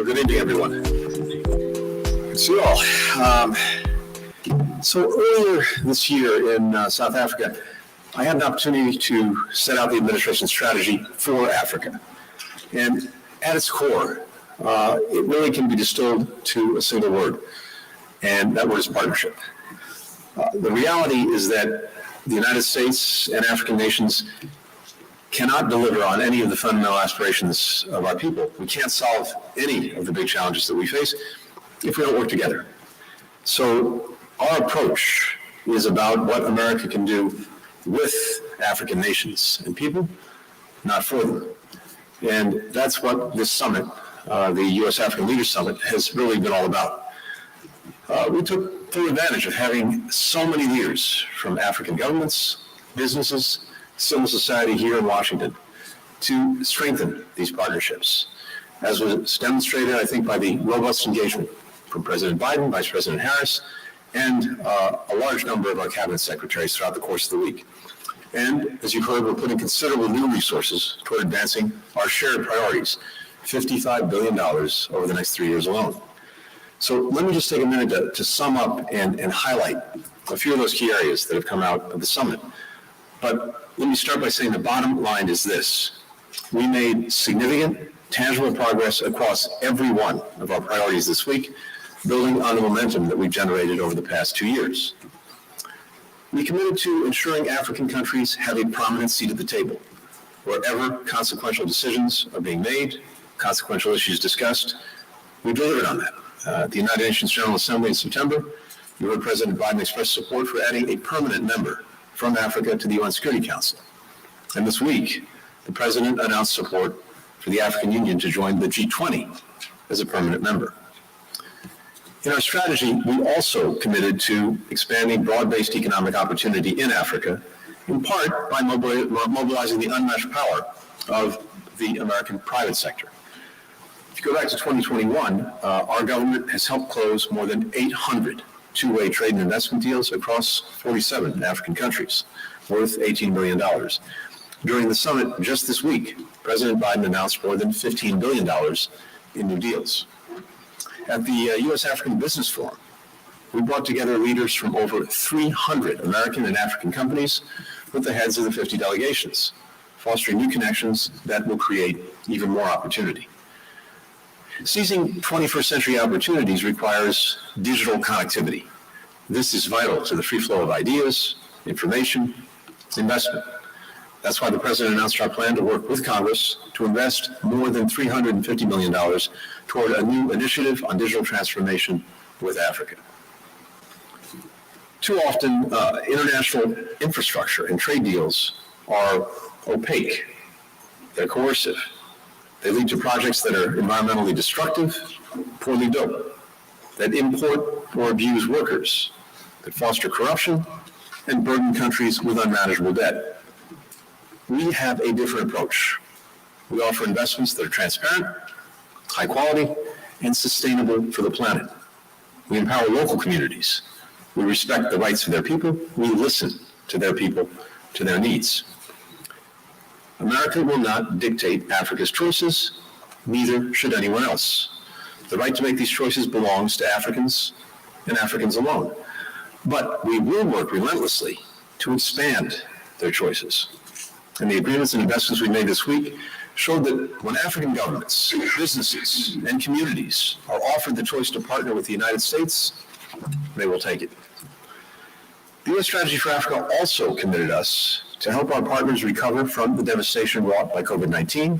Well, good evening, everyone. Good to see you all. So earlier this year in South Africa, I had an opportunity to set out the administration's strategy for Africa. And at its core, it really can be distilled to a single word, and that word is partnership. The reality is that the United States and African nations cannot deliver on any of the fundamental aspirations of our people. We can't solve any of the big challenges that we face if we don't work together. So our approach is about what America can do with African nations and people, not for them. And that's what this summit, the U.S. African Leaders Summit, has really been all about. We took full advantage of having so many leaders from African governments, businesses, civil society here in Washington to strengthen these partnerships, as was demonstrated, I think, by the robust engagement from President Biden, Vice President Harris, and a large number of our cabinet secretaries throughout the course of the week. And as you've heard, we're putting considerable new resources toward advancing our shared priorities, $55 billion over the next 3 years alone. So let me just take a minute to sum up and highlight a few of those key areas that have come out of the summit. But let me start by saying the bottom line is this. We made significant, tangible progress across every one of our priorities this week, building on the momentum that we've generated over the past 2 years. We committed to ensuring African countries have a prominent seat at the table, wherever consequential decisions are being made, consequential issues discussed. We delivered on that. At the United Nations General Assembly in September, you heard President Biden express support for adding a permanent member from Africa to the UN Security Council. And this week, the President announced support for the African Union to join the G20 as a permanent member. In our strategy, we also committed to expanding broad-based economic opportunity in Africa, in part by mobilizing the unmatched power of the American private sector. If you go back to 2021, our government has helped close more than 800 two-way trade and investment deals across 47 African countries, worth $18 billion. During the summit just this week, President Biden announced more than $15 billion in new deals. At the U.S. African Business Forum, we brought together leaders from over 300 American and African companies with the heads of the 50 delegations, fostering new connections that will create even more opportunity. Seizing 21st century opportunities requires digital connectivity. This is vital to the free flow of ideas, information, investment. That's why the President announced our plan to work with Congress to invest more than $350 million toward a new initiative on digital transformation with Africa. Too often, international infrastructure and trade deals are opaque. They're coercive. They lead to projects that are environmentally destructive, poorly built, that import or abuse workers, that foster corruption, and burden countries with unmanageable debt. We have a different approach. We offer investments that are transparent, high quality, and sustainable for the planet. We empower local communities. We respect the rights of their people. We listen to their people, to their needs. America will not dictate Africa's choices, neither should anyone else. The right to make these choices belongs to Africans and Africans alone. But we will work relentlessly to expand their choices. And the agreements and investments we made this week showed that when African governments, businesses, and communities are offered the choice to partner with the United States, they will take it. The U.S. Strategy for Africa also committed us to help our partners recover from the devastation wrought by COVID-19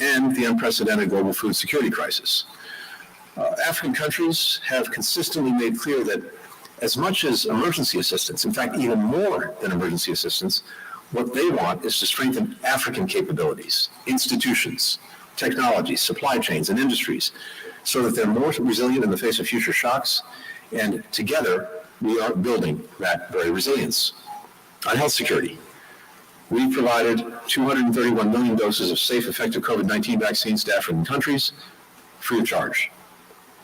and the unprecedented global food security crisis. African countries have consistently made clear that as much as emergency assistance, in fact, even more than emergency assistance, what they want is to strengthen African capabilities, institutions, technologies, supply chains, and industries, so that they're more resilient in the face of future shocks, and together we are building that very resilience. On health security, we provided 231 million doses of safe, effective COVID-19 vaccines to African countries, free of charge.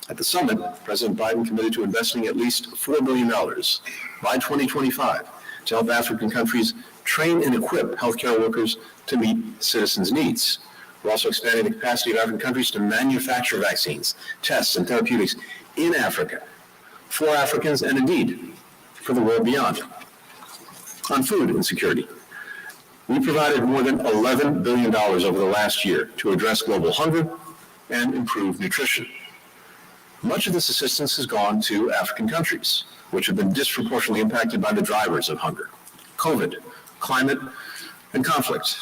At the summit, President Biden committed to investing at least $4 billion by 2025 to help African countries train and equip healthcare workers to meet citizens' needs. We're also expanding the capacity of African countries to manufacture vaccines, tests, and therapeutics in Africa for Africans and indeed for the world beyond. On food insecurity, we provided more than $11 billion over the last year to address global hunger and improve nutrition. Much of this assistance has gone to African countries, which have been disproportionately impacted by the drivers of hunger: COVID, climate, and conflict,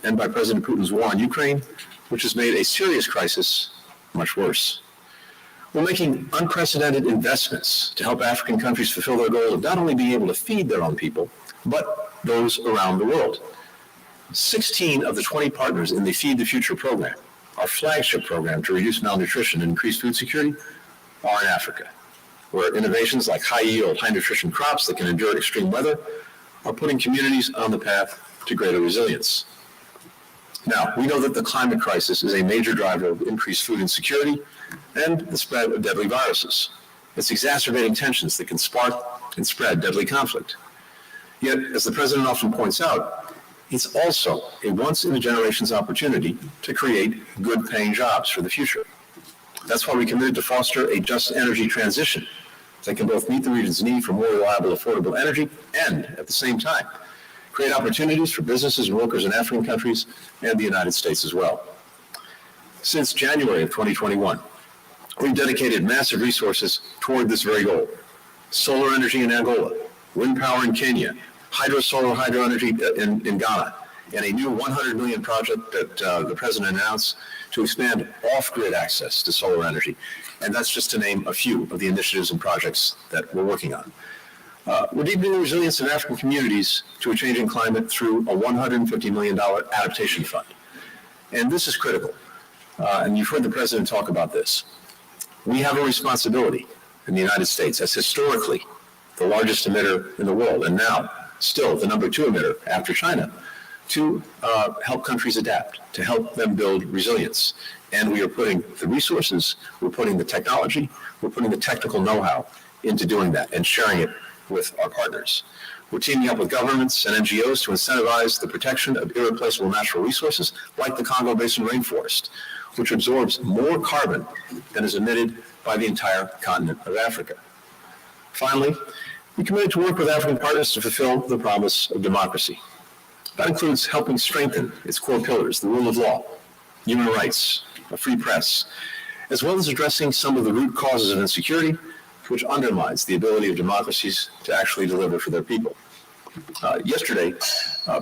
and by President Putin's war on Ukraine, which has made a serious crisis much worse. We're making unprecedented investments to help African countries fulfill their goal of not only being able to feed their own people, but those around the world. 16 of the 20 partners in the Feed the Future program, our flagship program to reduce malnutrition and increase food security, are in Africa, where innovations like high-yield, high-nutrition crops that can endure extreme weather are putting communities on the path to greater resilience. Now, we know that the climate crisis is a major driver of increased food insecurity and the spread of deadly viruses. It's exacerbating tensions that can spark and spread deadly conflict. Yet, as the President often points out, it's also a once-in-a-generation's opportunity to create good-paying jobs for the future. That's why we committed to foster a just energy transition that can both meet the region's need for more reliable, affordable energy and, at the same time, create opportunities for businesses and workers in African countries and the United States as well. Since January of 2021, we've dedicated massive resources toward this very goal. Solar energy in Angola, wind power in Kenya, hydro energy in Ghana, and a new $100 million project that the President announced to expand off-grid access to solar energy. And that's just to name a few of the initiatives and projects that we're working on. We're deepening the resilience of African communities to a changing climate through a $150 million adaptation fund. And this is critical. And you've heard the President talk about this. We have a responsibility in the United States as historically the largest emitter in the world, and now still the number 2 emitter after China, to help countries adapt, to help them build resilience. And we are putting the resources, we're putting the technology, we're putting the technical know-how into doing that and sharing it with our partners. We're teaming up with governments and NGOs to incentivize the protection of irreplaceable natural resources like the Congo Basin rainforest, which absorbs more carbon than is emitted by the entire continent of Africa. Finally, we committed to work with African partners to fulfill the promise of democracy. That includes helping strengthen its core pillars, the rule of law, human rights, a free press, as well as addressing some of the root causes of insecurity, which undermines the ability of democracies to actually deliver for their people. Yesterday,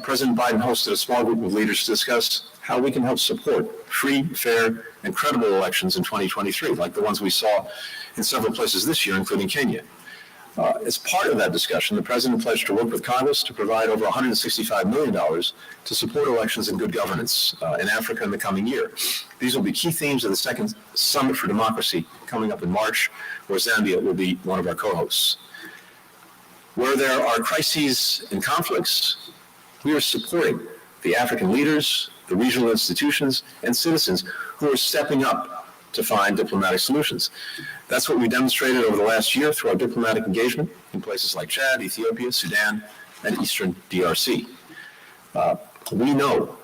President Biden hosted a small group of leaders to discuss how we can help support free, fair, and credible elections in 2023, like the ones we saw in several places this year, including Kenya. As part of that discussion, the President pledged to work with Congress to provide over $165 million to support elections and good governance in Africa in the coming year. These will be key themes of the second Summit for Democracy coming up in March, where Zambia will be one of our co-hosts. Where there are crises and conflicts, we are supporting the African leaders, the regional institutions, and citizens who are stepping up to find diplomatic solutions. That's what we demonstrated over the last year through our diplomatic engagement in places like Chad, Ethiopia, Sudan, and Eastern DRC. We know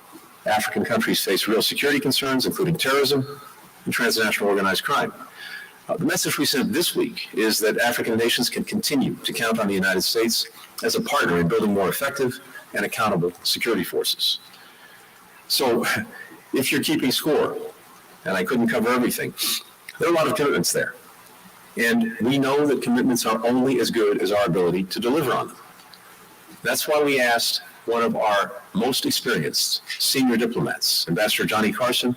African countries face real security concerns, including terrorism and transnational organized crime. The message we sent this week is that African nations can continue to count on the United States as a partner in building more effective and accountable security forces. So if you're keeping score, and I couldn't cover everything, there are a lot of commitments there. And we know that commitments are only as good as our ability to deliver on them. That's why we asked one of our most experienced senior diplomats, Ambassador Johnny Carson,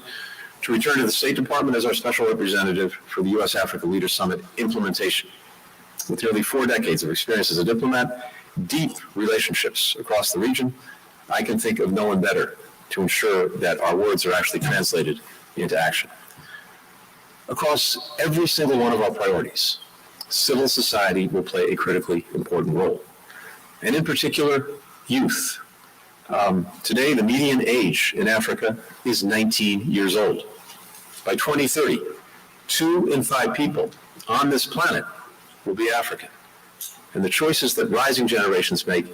to return to the State Department as our special representative for the U.S. Africa Leaders Summit implementation. With nearly 4 decades of experience as a diplomat, deep relationships across the region, I can think of no one better to ensure that our words are actually translated into action. Across every single one of our priorities, civil society will play a critically important role. And in particular, youth. Today, the median age in Africa is 19 years old. By 2030, 2 in 5 people on this planet will be African. And the choices that rising generations make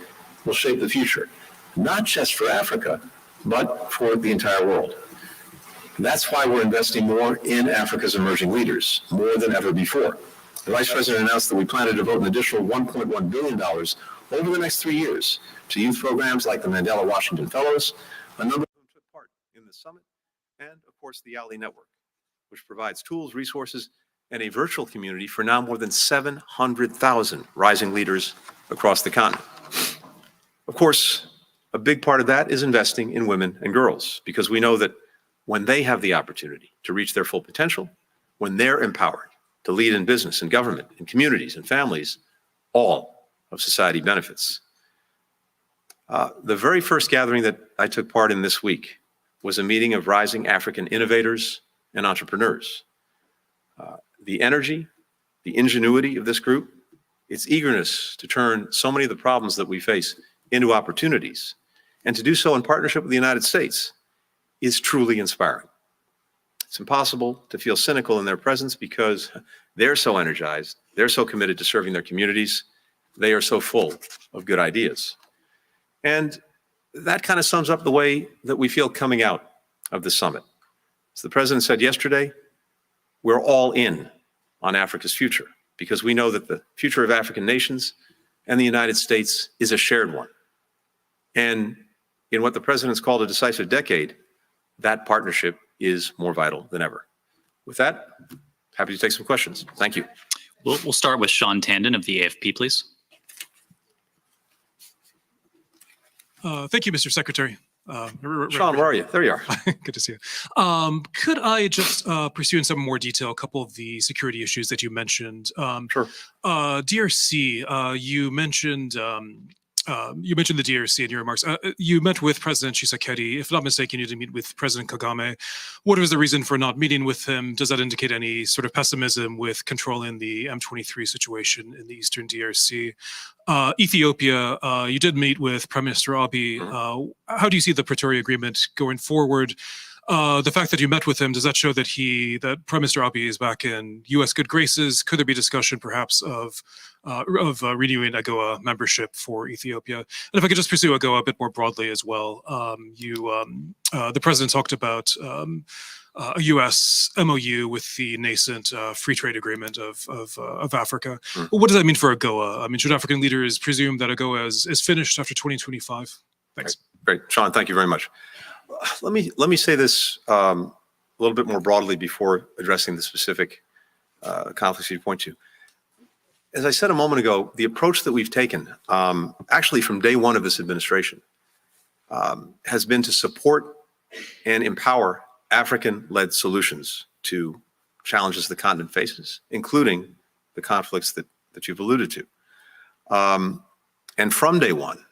will shape the future, not just for Africa, but for the entire world. That's why we're investing more in Africa's emerging leaders, more than ever before. The Vice President announced that we plan to devote an additional $1.1 billion over the next 3 years to youth programs like the Mandela Washington Fellows, a number of whom took part in the summit, and of course the Ali Network, which provides tools, resources, and a virtual community for now more than 700,000 rising leaders across the continent. Of course, a big part of that is investing in women and girls, because we know that when they have the opportunity to reach their full potential, when they're empowered to lead in business and government and communities and families, all of society benefits. The very first gathering that I took part in this week was a meeting of rising African innovators and entrepreneurs. The energy, the ingenuity of this group, its eagerness to turn so many of the problems that we face into opportunities, and to do so in partnership with the United States, is truly inspiring. It's impossible to feel cynical in their presence because they're so energized, they're so committed to serving their communities, they are so full of good ideas. And that kind of sums up the way that we feel coming out of the summit. As the president said yesterday, we're all in on Africa's future, because we know that the future of African nations and the United States is a shared one. And in what the president's called a decisive decade, that partnership is more vital than ever. With that, happy to take some questions. Thank you. We'll start with Sean Tandon of the AFP, please. Thank you, Mr. Secretary. Sean, where are you? There you are. Good to see you. Could I just pursue in some more detail a couple of the security issues that you mentioned? Sure. DRC, you mentioned the DRC in your remarks. You met with President Tshisekedi. If not mistaken, you did meet with President Kagame. What was the reason for not meeting with him? Does that indicate any sort of pessimism with controlling the M23 situation in the eastern DRC? Ethiopia, you did meet with Prime Minister Abiy. How do you see the Pretoria Agreement going forward? The fact that you met with him, does that show that Prime Minister Abiy is back in U.S. good graces? Could there be discussion perhaps of renewing AGOA membership for Ethiopia? And if I could just pursue AGOA a bit more broadly as well, the president talked about a U.S. MOU with the nascent free trade agreement of Africa. What does that mean for AGOA? I mean, should African leaders presume that AGOA is finished after 2025? Thanks. Great. Sean, thank you very much. Let me say this a little bit more broadly before addressing the specific conflicts you point to. As I said a moment ago, the approach that we've taken, actually from day one of this administration, has been to support and empower African-led solutions to challenges the continent faces, including the conflicts that you've alluded to. And from day one,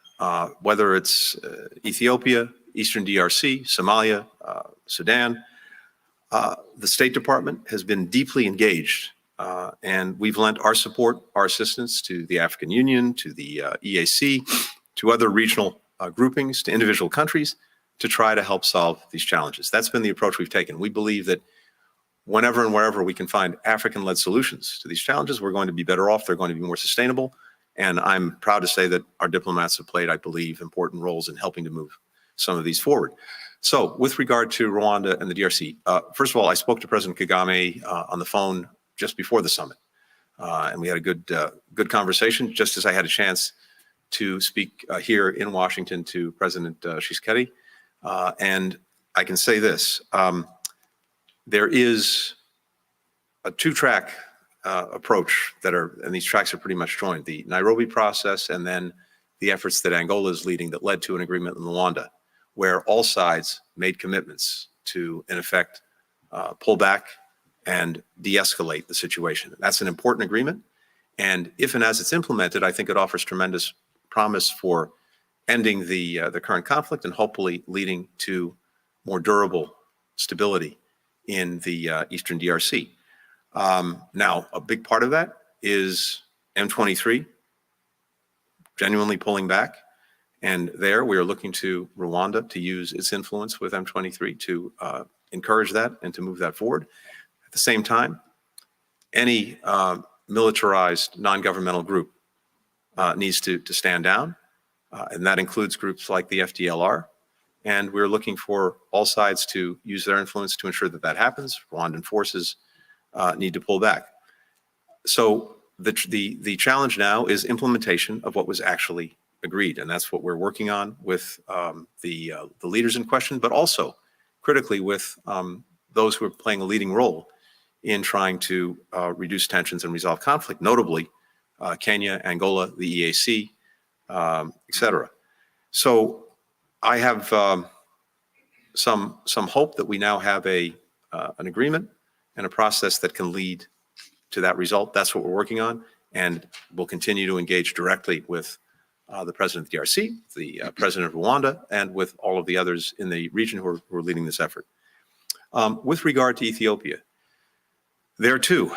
whether it's Ethiopia, Eastern DRC, Somalia, Sudan, the State Department has been deeply engaged, and we've lent our support, our assistance to the African Union, to the EAC, to other regional groupings, to individual countries, to try to help solve these challenges. That's been the approach we've taken. We believe that whenever and wherever we can find African-led solutions to these challenges, we're going to be better off, they're going to be more sustainable, and I'm proud to say that our diplomats have played, I believe, important roles in helping to move some of these forward. So with regard to Rwanda and the DRC, first of all, I spoke to President Kagame on the phone just before the summit, and we had a good conversation, just as I had a chance to speak here in Washington to President Tshisekedi. And I can say this, there is a two-track approach and these tracks are pretty much joined, the Nairobi process and then the efforts that Angola is leading that led to an agreement in Rwanda, where all sides made commitments to, in effect, pull back and de-escalate the situation. That's an important agreement. And if and as it's implemented, I think it offers tremendous promise for ending the current conflict and hopefully leading to more durable stability in the Eastern DRC. Now, a big part of that is M23 genuinely pulling back. And there we are looking to Rwanda to use its influence with M23 to encourage that and to move that forward. At the same time, any militarized non-governmental group needs to stand down. And that includes groups like the FDLR and we're looking for all sides to use their influence to ensure that that happens. Rwandan forces need to pull back. So the challenge now is implementation of what was actually agreed, and that's what we're working on with the leaders in question, but also critically with those who are playing a leading role in trying to reduce tensions and resolve conflict, notably Kenya, Angola, the EAC, et cetera. So I have some hope that we now have an agreement and a process that can lead to that result. That's what we're working on, and we'll continue to engage directly with the president of the DRC, the president of Rwanda, and with all of the others in the region who are leading this effort. With regard to Ethiopia, there too,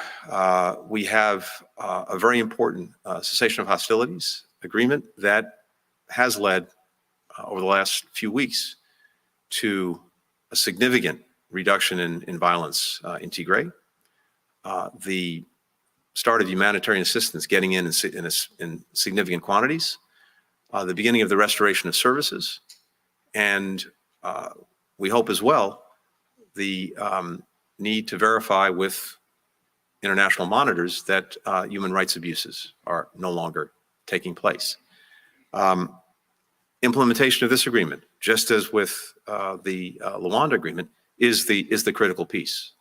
we have a very important cessation of hostilities agreement that has led over the last few weeks to a significant reduction in violence in Tigray. The start of humanitarian assistance getting in significant quantities, the beginning of the restoration of services, and we hope as well the need to verify with international monitors that human rights abuses are no longer taking place. Implementation of this agreement, just as with the Luanda agreement, is the critical piece.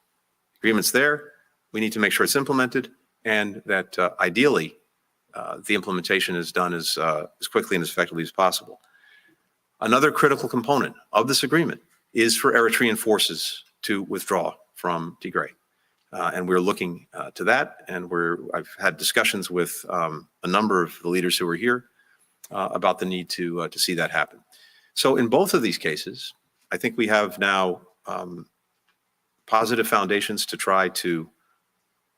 Agreement's there. We need to make sure it's implemented, and that ideally the implementation is done as quickly and as effectively as possible. Another critical component of this agreement is for Eritrean forces to withdraw from Tigray. And we're looking to that, and I've had discussions with a number of the leaders who are here about the need to see that happen. So in both of these cases, I think we have now positive foundations to try to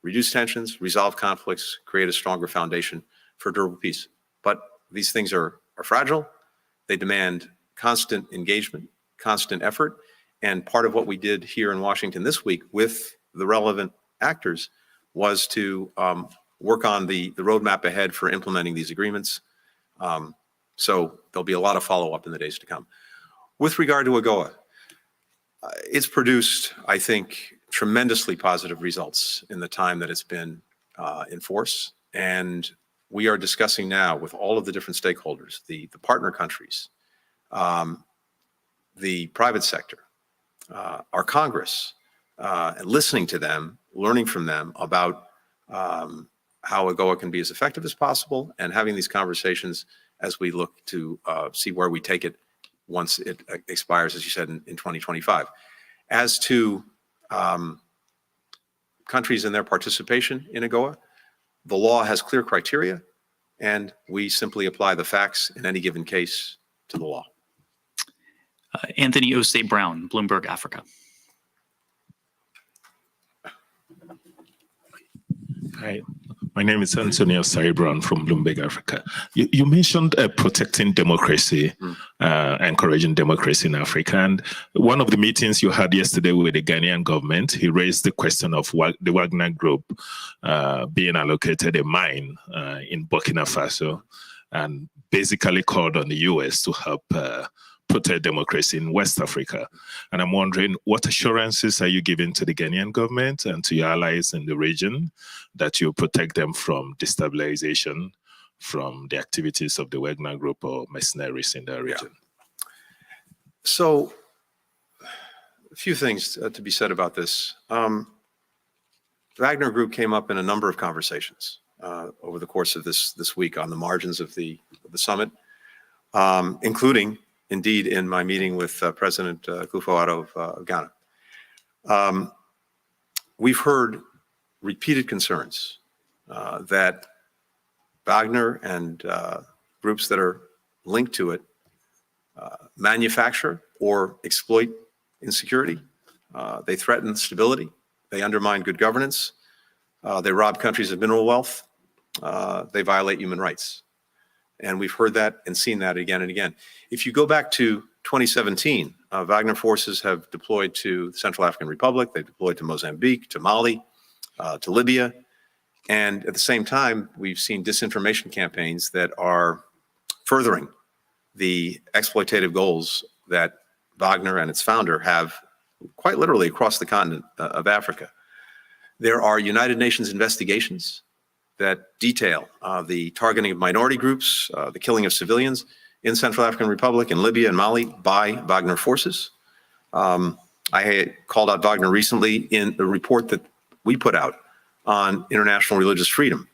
reduce tensions, resolve conflicts, create a stronger foundation for durable peace. But these things are fragile. They demand constant engagement, constant effort. And part of what we did here in Washington this week with the relevant actors was to work on the roadmap ahead for implementing these agreements. So there'll be a lot of follow-up in the days to come. With regard to AGOA, it's produced, I think, tremendously positive results in the time that it's been in force. And we are discussing now with all of the different stakeholders, the partner countries, the private sector, our Congress, and listening to them, learning from them about how AGOA can be as effective as possible, and having these conversations as we look to see where we take it once it expires, as you said, in 2025. As to countries and their participation in AGOA, the law has clear criteria, and we simply apply the facts in any given case to the law. Anthony Osei Brown, Bloomberg Africa. Hi, my name is Antonio Osei Brown from Bloomberg Africa. You mentioned protecting democracy, encouraging democracy in Africa. And one of the meetings you had yesterday with the Ghanaian government, he raised the question of the Wagner Group being allocated a mine in Burkina Faso, and basically called on the U.S. to help protect democracy in West Africa. And I'm wondering, what assurances are you giving to the Ghanaian government and to your allies in the region that you protect them from destabilization from the activities of the Wagner Group or mercenaries in the region? Yeah. So, a few things to be said about this. Wagner Group came up in a number of conversations over the course of this week on the margins of the summit, including indeed in my meeting with President Akufo-Addo of Ghana. We've heard repeated concerns that Wagner and groups that are linked to it manufacture or exploit insecurity. They threaten stability. They undermine good governance. They rob countries of mineral wealth. They violate human rights. And we've heard that and seen that again and again. If you go back to 2017, Wagner forces have deployed to the Central African Republic. They've deployed to Mozambique, to Mali, to Libya. And at the same time, we've seen disinformation campaigns that are furthering the exploitative goals that Wagner and its founder have quite literally across the continent of Africa. There are United Nations investigations that detail the targeting of minority groups, the killing of civilians in Central African Republic, in Libya and Mali by Wagner forces. I had called out Wagner recently in a report that we put out on international religious freedom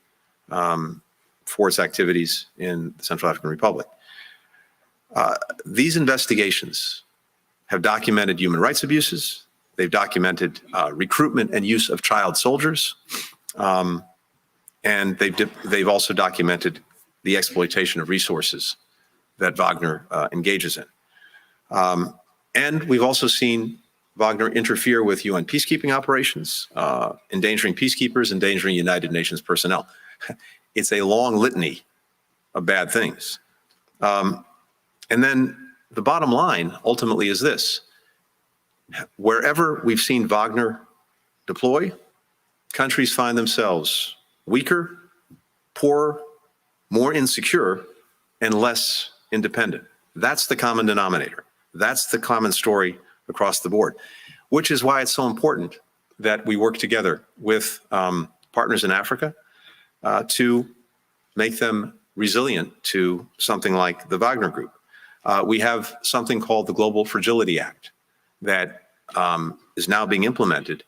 for its activities in the Central African Republic. These investigations have documented human rights abuses. They've documented recruitment and use of child soldiers. And they've also documented the exploitation of resources that Wagner engages in. And we've also seen Wagner interfere with UN peacekeeping operations, endangering peacekeepers, endangering United Nations personnel. It's a long litany of bad things. And then the bottom line ultimately is this. Wherever we've seen Wagner deploy, countries find themselves weaker, poorer, more insecure, and less independent. That's the common denominator. That's the common story across the board, which is why it's so important that we work together with partners in Africa to make them resilient to something like the Wagner Group. We have something called the Global Fragility Act that is now being implemented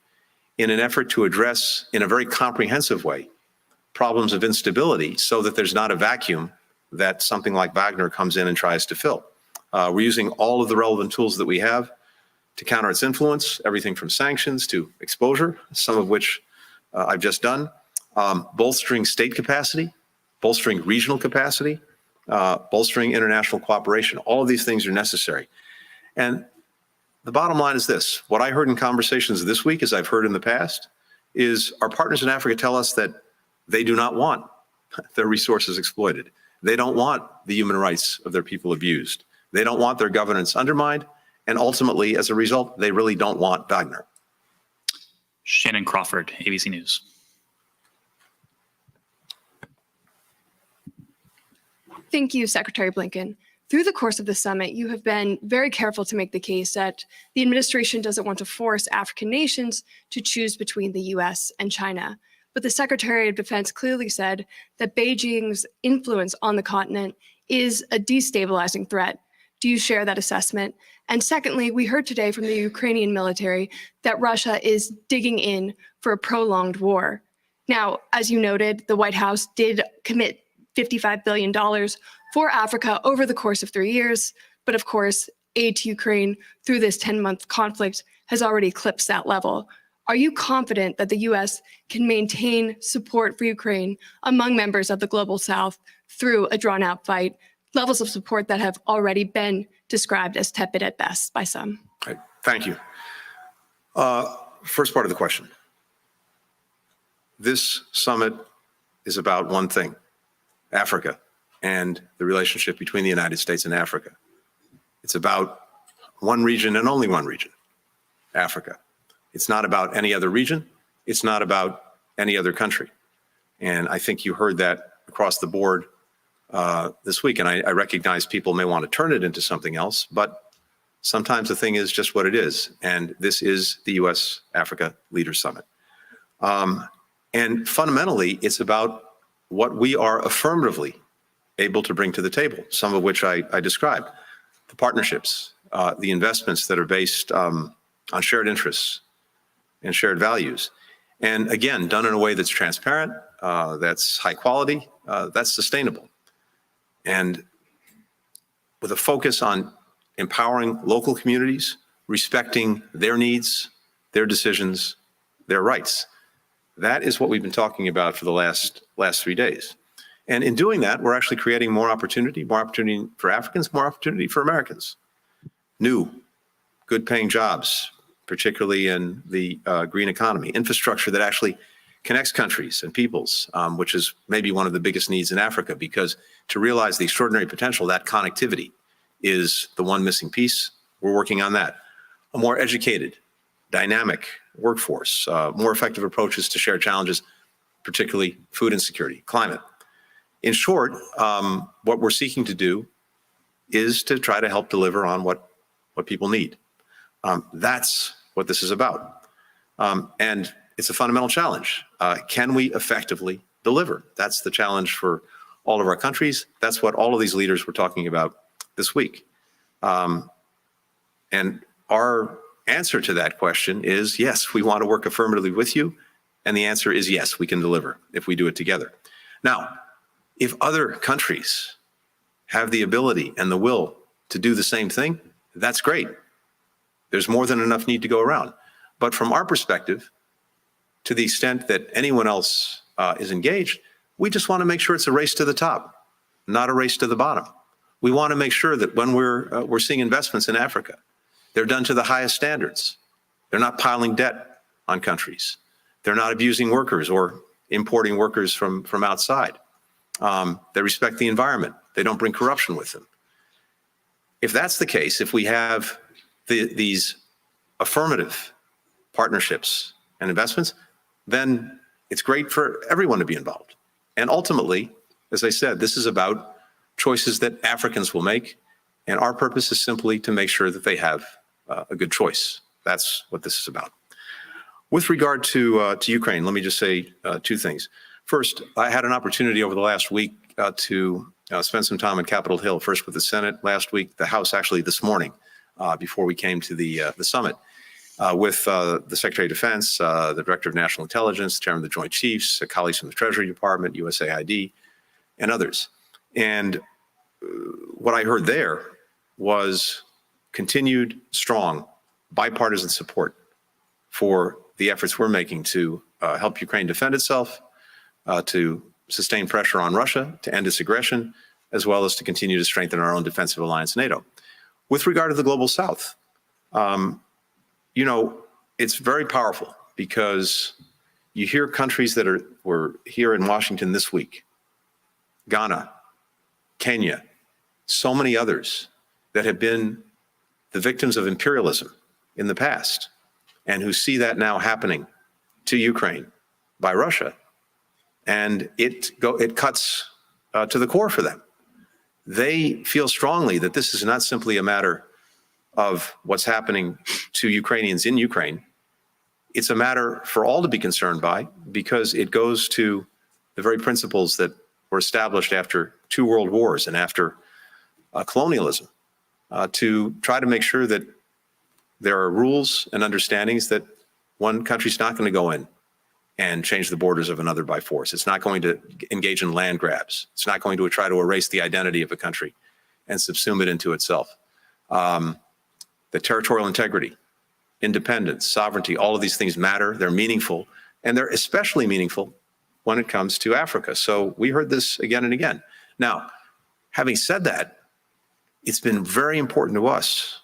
in an effort to address, in a very comprehensive way, problems of instability so that there's not a vacuum that something like Wagner comes in and tries to fill. We're using all of the relevant tools that we have to counter its influence, everything from sanctions to exposure, some of which I've just done, bolstering state capacity, bolstering regional capacity, bolstering international cooperation. All of these things are necessary. And the bottom line is this. What I heard in conversations this week, as I've heard in the past, is our partners in Africa tell us that they do not want their resources exploited. They don't want the human rights of their people abused. They don't want their governance undermined. And ultimately, as a result, they really don't want Wagner. Shannon Crawford, ABC News. Thank you, Secretary Blinken. Through the course of the summit, you have been very careful to make the case that the administration doesn't want to force African nations to choose between the U.S. and China. But the Secretary of Defense clearly said that Beijing's influence on the continent is a destabilizing threat. Do you share that assessment? And secondly, we heard today from the Ukrainian military that Russia is digging in for a prolonged war. Now, as you noted, the White House did commit $55 billion for Africa over the course of 3 years. But of course, aid to Ukraine through this 10-month conflict has already eclipsed that level. Are you confident that the U.S. can maintain support for Ukraine among members of the Global South through a drawn-out fight, levels of support that have already been described as tepid at best by some? Right. Thank you. First part of the question. This summit is about one thing, Africa and the relationship between the United States and Africa. It's about one region and only one region, Africa. It's not about any other region. It's not about any other country. And I think you heard that across the board this week. And I recognize people may want to turn it into something else, but sometimes the thing is just what it is. And this is the U.S. Africa Leaders Summit. And fundamentally, it's about what we are affirmatively able to bring to the table, some of which I described. The partnerships, the investments that are based on shared interests and shared values. And again, done in a way that's transparent, that's high quality, that's sustainable. And with a focus on empowering local communities, respecting their needs, their decisions, their rights. That is what we've been talking about for the last 3 days. And in doing that, we're actually creating more opportunity for Africans, more opportunity for Americans. New, good-paying jobs, particularly in the green economy, infrastructure that actually connects countries and peoples, which is maybe one of the biggest needs in Africa, because to realize the extraordinary potential, that connectivity is the one missing piece. We're working on that. A more educated, dynamic workforce, more effective approaches to shared challenges, particularly food insecurity, climate. In short, what we're seeking to do is to try to help deliver on what what people need. That's what this is about. And it's a fundamental challenge. Can we effectively deliver? That's the challenge for all of our countries. That's what all of these leaders were talking about this week. And our answer to that question is, yes, we want to work affirmatively with you. And the answer is yes, we can deliver if we do it together. Now, if other countries have the ability and the will to do the same thing, that's great. There's more than enough need to go around. But from our perspective, to the extent that anyone else is engaged, we just want to make sure it's a race to the top, not a race to the bottom. We want to make sure that when we're seeing investments in Africa, they're done to the highest standards. They're not piling debt on countries. They're not abusing workers or importing workers from outside. They respect the environment. They don't bring corruption with them. If that's the case, if we have these affirmative partnerships and investments, then it's great for everyone to be involved. And ultimately, as I said, this is about choices that Africans will make. And our purpose is simply to make sure that they have a good choice. That's what this is about. With regard to Ukraine, let me just say two things. First, I had an opportunity over the last week to spend some time on Capitol Hill, first with the Senate last week, the House actually this morning, before we came to the summit, with the Secretary of Defense, the Director of National Intelligence, Chairman of the Joint Chiefs, colleagues from the Treasury Department, USAID, and others. And what I heard there was continued strong bipartisan support for the efforts we're making to help Ukraine defend itself, to sustain pressure on Russia, to end its aggression, as well as to continue to strengthen our own defensive alliance, NATO. With regard to the Global South, it's very powerful because you hear countries that were here in Washington this week, Ghana, Kenya, so many others that have been the victims of imperialism in the past and who see that now happening to Ukraine by Russia. And it cuts to the core for them. They feel strongly that this is not simply a matter of what's happening to Ukrainians in Ukraine. It's a matter for all to be concerned by because it goes to the very principles that were established after 2 world wars and after colonialism, to try to make sure that there are rules and understandings that one country's not going to go in and change the borders of another by force. It's not going to engage in land grabs. It's not going to try to erase the identity of a country and subsume it into itself. The territorial integrity, independence, sovereignty, all of these things matter. They're meaningful, and they're especially meaningful when it comes to Africa. So we heard this again and again. Now, having said that, it's been very important to us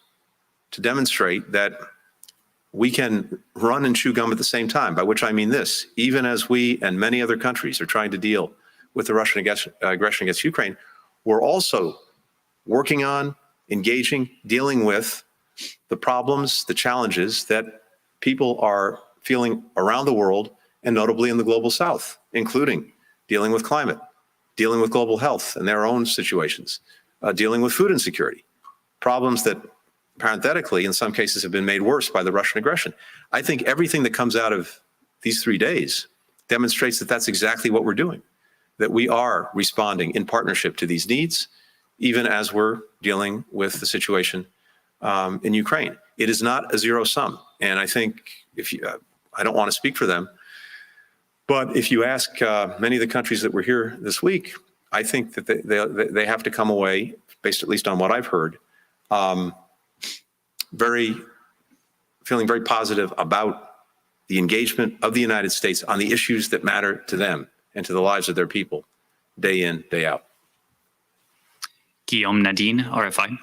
to demonstrate that we can run and chew gum at the same time, by which I mean this. Even as we and many other countries are trying to deal with the Russian aggression against Ukraine, we're also working on, engaging, dealing with the problems, the challenges that people are feeling around the world, and notably in the Global South, including dealing with climate, dealing with global health and their own situations, dealing with food insecurity, problems that parenthetically, in some cases, have been made worse by the Russian aggression. I think everything that comes out of these 3 days demonstrates that that's exactly what we're doing, that we are responding in partnership to these needs, even as we're dealing with the situation in Ukraine. It is not a zero sum. And I think I don't want to speak for them, but if you ask many of the countries that were here this week, I think that they have to come away, based at least on what I've heard, feeling very positive about the engagement of the United States on the issues that matter to them and to the lives of their people, day in, day out. Guillaume Nadine, RFI.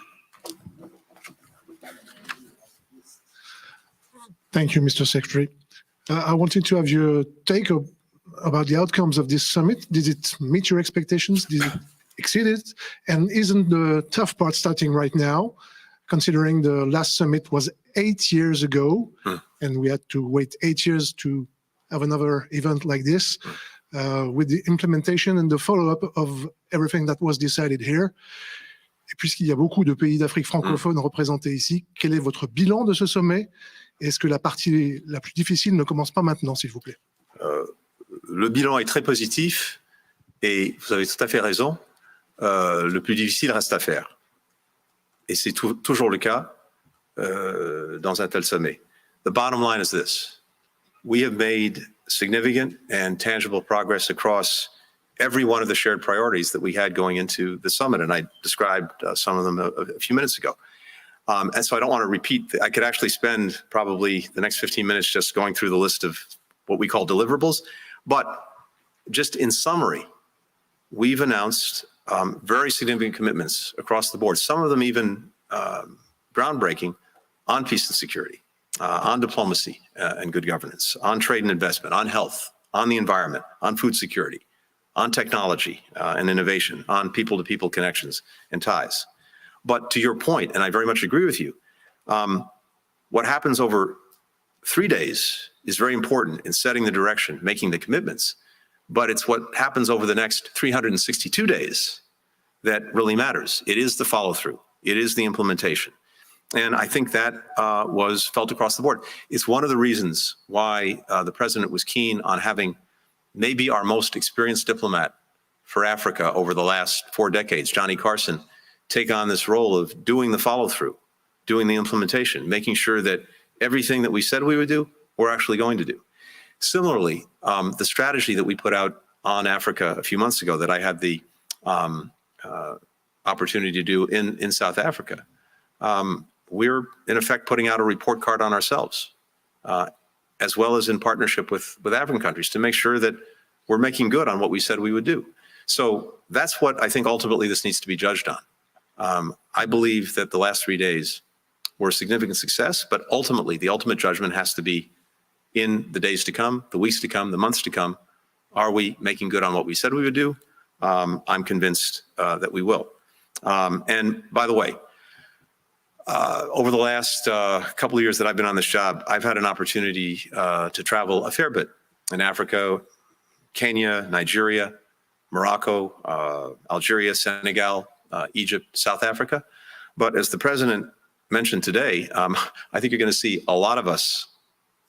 Thank you, Mr. Secretary. I wanted to have your take about the outcomes of this summit. Did it meet your expectations? Did it exceed it? And isn't the tough part starting right now, considering the last summit was 8 years ago, and we had to wait 8 years to have another event like this, with the implementation and the follow-up of everything that was decided here? Et puisqu'il y a beaucoup de pays d'Afrique francophone représentés ici, quel est votre bilan de ce sommet? Est-ce que la partie la plus difficile ne commence pas maintenant, s'il vous plaît? Le bilan est très positif et vous avez tout à fait raison. Le plus difficile reste à faire. Et c'est toujours le cas dans un tel sommet. The bottom line is this. We have made significant and tangible progress across every one of the shared priorities that we had going into the summit. And I described some of them a few minutes ago. And so I don't want to repeat. I could actually spend probably the next 15 minutes just going through the list of what we call deliverables. But just in summary, we've announced very significant commitments across the board, some of them even groundbreaking on peace and security, on diplomacy and good governance, on trade and investment, on health, on the environment, on food security, on technology and innovation, on people-to-people connections and ties. But to your point, and I very much agree with you, what happens over 3 days is very important in setting the direction, making the commitments, but it's what happens over the next 362 days that really matters. It is the follow-through. It is the implementation. And I think that was felt across the board. It's one of the reasons why the president was keen on having maybe our most experienced diplomat for Africa over the last 4 decades, Johnny Carson, take on this role of doing the follow-through, doing the implementation, making sure that everything that we said we would do, we're actually going to do. Similarly, the strategy that we put out on Africa a few months ago that I had the opportunity to do in South Africa, we're in effect putting out a report card on ourselves, as well as in partnership with African countries to make sure that we're making good on what we said we would do. So that's what I think ultimately this needs to be judged on. I believe that the last 3 days were a significant success, but ultimately the ultimate judgment has to be in the days to come, the weeks to come, the months to come. Are we making good on what we said we would do? I'm convinced that we will. And by the way, over the last couple of years that I've been on this job, I've had an opportunity to travel a fair bit in Africa, Kenya, Nigeria, Morocco, Algeria, Senegal, Egypt, South Africa. But as the president mentioned today, I think you're going to see a lot of us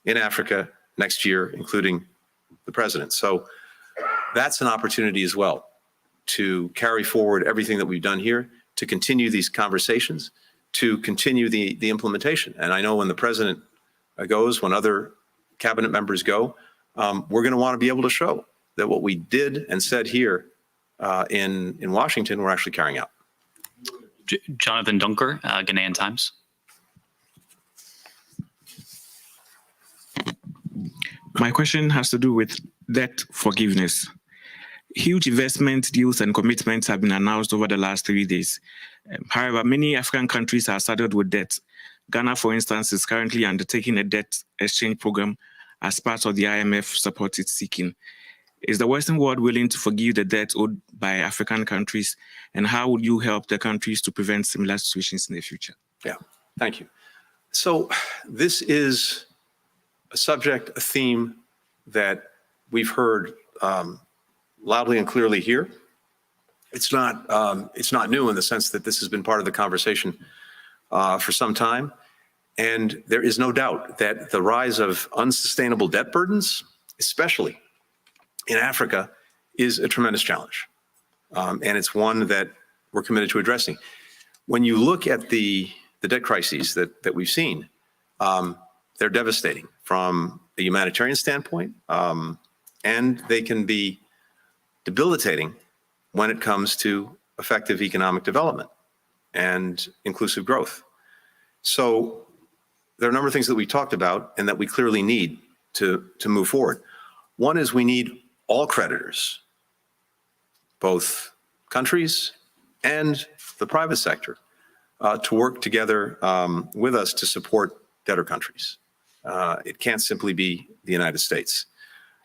in Africa next year, including the president. So that's an opportunity as well to carry forward everything that we've done here, to continue these conversations, to continue the implementation. And I know when the president goes, when other cabinet members go, we're going to want to be able to show that what we did and said here in Washington, we're actually carrying out. Jonathan Dunker, Ghanaian Times. My question has to do with debt forgiveness. Huge investment deals and commitments have been announced over the last 3 days. However, many African countries are saddled with debt. Ghana, for instance, is currently undertaking a debt exchange program as part of the IMF support it's seeking. Is the Western world willing to forgive the debt owed by African countries? And how would you help the countries to prevent similar situations in the future? Yeah, thank you. So this is a subject, a theme that we've heard loudly and clearly here. It's not new in the sense that this has been part of the conversation for some time. And there is no doubt that the rise of unsustainable debt burdens, especially in Africa, is a tremendous challenge. And it's one that we're committed to addressing. When you look at the debt crises that we've seen, they're devastating from a humanitarian standpoint, and they can be debilitating when it comes to effective economic development and inclusive growth. So there are a number of things that we talked about and that we clearly need to move forward. One is we need all creditors, both countries and the private sector, to work together with us to support debtor countries. It can't simply be the United States.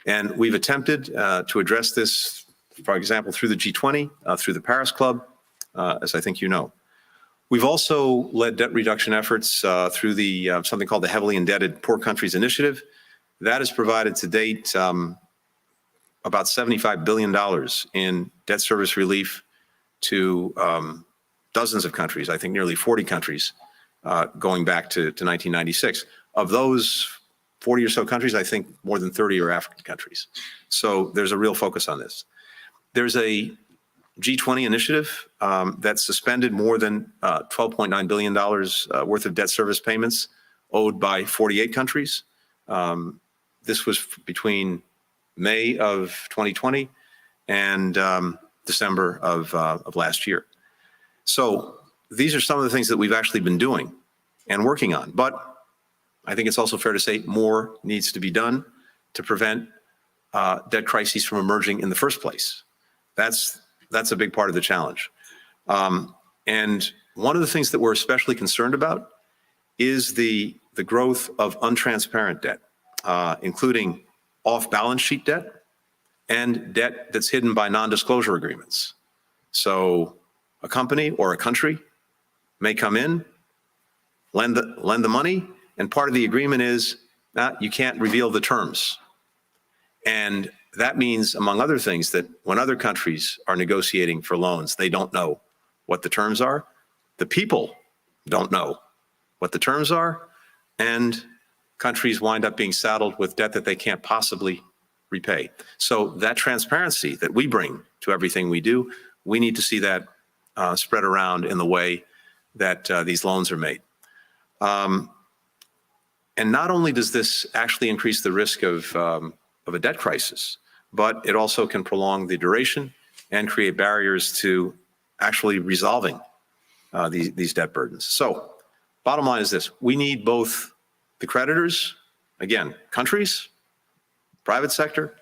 And we've attempted to address this, for example, through the G20, through the Paris Club, as I think you know. We've also led debt reduction efforts through the something called the Heavily Indebted Poor Countries Initiative. That has provided to date about $75 billion in debt service relief to dozens of countries, I think nearly 40 countries, going back to 1996. Of those 40 or so countries, I think more than 30 are African countries. So there's a real focus on this. There's a G20 initiative that suspended more than $12.9 billion worth of debt service payments owed by 48 countries. This was between May of 2020 and December of last year. So these are some of the things that we've actually been doing and working on. But I think it's also fair to say more needs to be done to prevent debt crises from emerging in the first place. That's a big part of the challenge. And one of the things that we're especially concerned about is the growth of untransparent debt, including off-balance sheet debt and debt that's hidden by non-disclosure agreements. So a company or a country may come in, lend the money, and part of the agreement is you can't reveal the terms. And that means, among other things, that when other countries are negotiating for loans, they don't know what the terms are. The people don't know what the terms are, and countries wind up being saddled with debt that they can't possibly repay. So that transparency that we bring to everything we do, we need to see that spread around in the way that these loans are made. And not only does this actually increase the risk of a debt crisis, but it also can prolong the duration and create barriers to actually resolving these debt burdens. So bottom line is this: we need both the creditors, again, countries, private sector,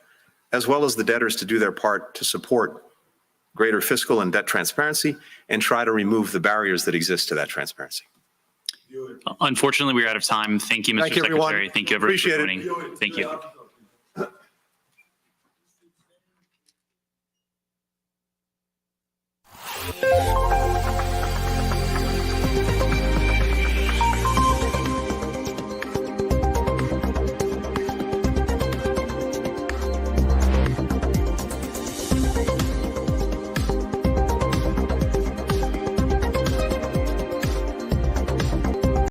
as well as the debtors to do their part to support greater fiscal and debt transparency and try to remove the barriers that exist to that transparency. Unfortunately, we're out of time. Thank you, Mr. Thank you, everyone. Secretary. Thank you, everyone, for Appreciate it. joining. Thank you.